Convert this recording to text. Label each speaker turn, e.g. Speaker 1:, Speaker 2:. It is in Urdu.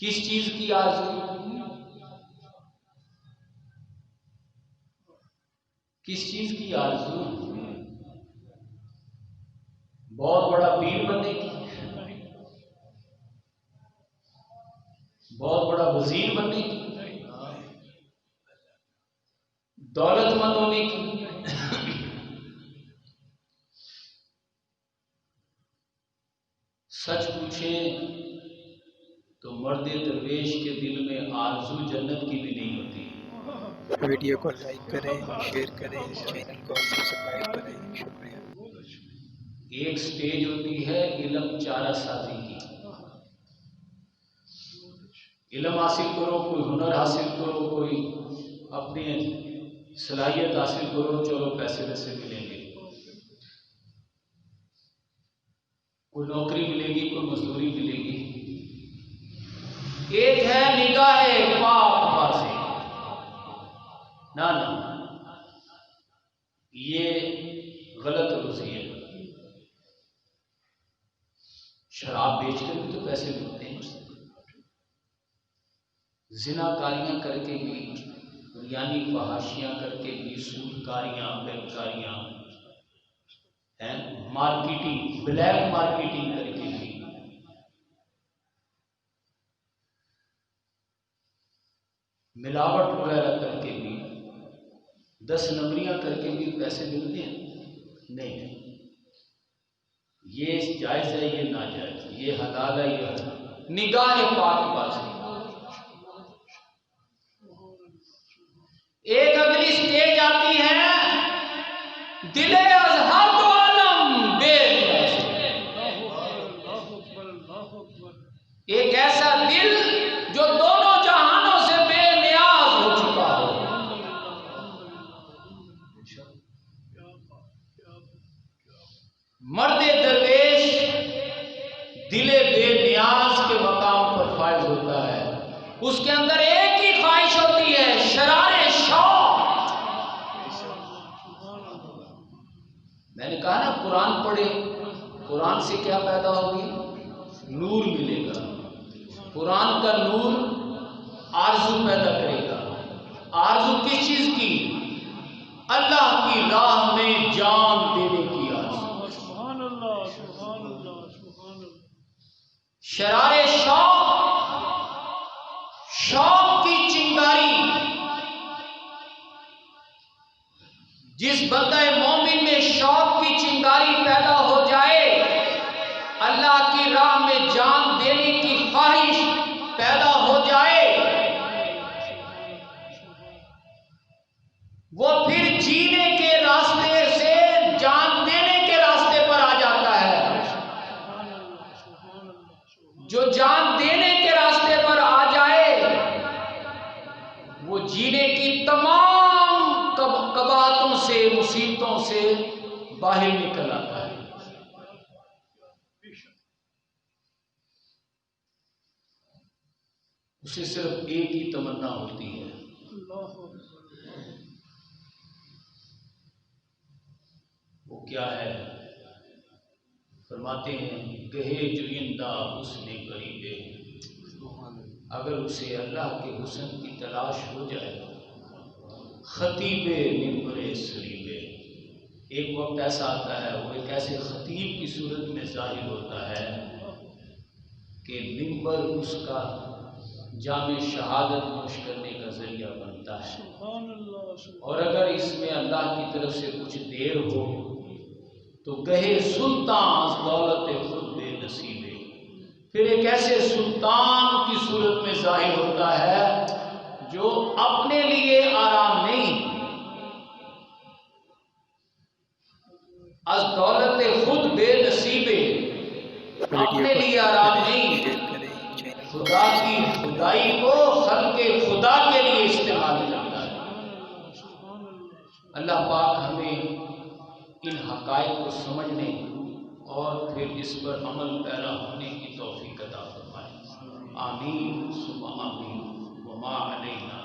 Speaker 1: کس چیز کی آرزو؟ کس چیز کی آرزو؟ بہت بڑا پیر بننے کی، بہت بڑا وزیر بننے کی، دولت مند ہونے کی؟ سچ پوچھیں تو مرد درویش کے دل میں آرزو جنت کی بھی نہیں ہوتی۔
Speaker 2: ویڈیو کو لائک کریں، شیئر کریں، چینل کو سبسکرائب کریں، شکریہ۔
Speaker 1: ایک سٹیج ہوتی ہے علم چارہ سازی کی، علم حاصل کرو، کوئی ہنر حاصل کرو، کوئی اپنی صلاحیت حاصل کرو، چلو پیسے ویسے ملیں گے، کوئی نوکری ملے گی، کوئی مزدوری ملے گی۔ ایک ہے نگاہ پاک بازی، نہ یہ غلط روزی ہے۔ شراب بیچ کر بھی تو پیسے ملتے ہیں، زنا کاریاں کر کے بھی، یعنی فحاشیاں کر کے بھی، سود کاریاں، بینکاریاں، مارکیٹنگ، بلیک مارکیٹنگ کر کے بھی، ملاوٹ وغیرہ کر کے بھی، 10 نمبریاں کر کے بھی پیسے ملتے ہیں؟ نہیں، یہ جائز ہے، یہ ناجائز، یہ حلال ہے، یہ حرام۔ نگاہ پاک بازی۔ ایک اگلی سٹیج آتی ہے دل ازہر تو عالم بے نیاز، ایک ایسا دل جو دونوں جہانوں سے بے نیاز ہو چکا ہو۔ مرد درویش دل بے نیاز کے مقام پر فائز ہوتا ہے، اس کے اندر ایک ہی خواہش ہوتی ہے، شرار شوق۔ میں نے کہا نا قرآن پڑھے، قرآن سے کیا پیدا ہوگی؟ نور ملے گا۔ قرآن کا نور آرزو پیدا کرے گا۔ آرزو کس چیز کی؟ اللہ کی راہ میں جان دینے کی آرزو۔ سبحان اللہ، سبحان اللہ، سبحان اللہ۔ شرار شوق، شوق کی چنگاری، جس بندہ مومن میں شوق کی چنگاری پیدا ہو جائے، اللہ کی راہ میں جان دینے کی خواہش پیدا ہو جائے، وہ پھر جینے کے راستے سے جان دینے کے راستے پر آ جاتا ہے۔ جو جان دینے کے راستے پر آ جائے، وہ جینے کی تمام قباحتوں سے، مصیبتوں سے باہر نکل آتا ہے۔ اسے صرف ایک ہی تمنا ہوتی ہے، وہ کیا ہے؟ فرماتے ہیں گہے جوئندہ حسن قریبے، اگر اسے اللہ کے حسن کی تلاش ہو جائے، خطیب منبر سریبے، ایک وقت ایسا آتا ہے، وہ ایک ایسے خطیب کی صورت میں ظاہر ہوتا ہے کہ منبر اس کا جام شہادت نوش کرنے کا ذریعہ بنتا ہے۔ اور اگر اس میں اللہ کی طرف سے کچھ دیر ہو تو گہے سلطان دولت خود بے نصیبے، پھر ایک ایسے سلطان کی صورت میں ظاہر ہوتا ہے جو اپنے لیے آرام نہیں، از دولت خود بے نصیبے، اپنے لیے آرام نہیں، خدا کی خدائی کو خلق خدا کے لیے استعمال کرتا ہے۔ اللہ پاک ہمیں ان حقائق کو سمجھنے اور پھر اس پر عمل پیرا ہونے کی توفیق عطا فرمائے۔ آمین ثم آمین۔ وما علینا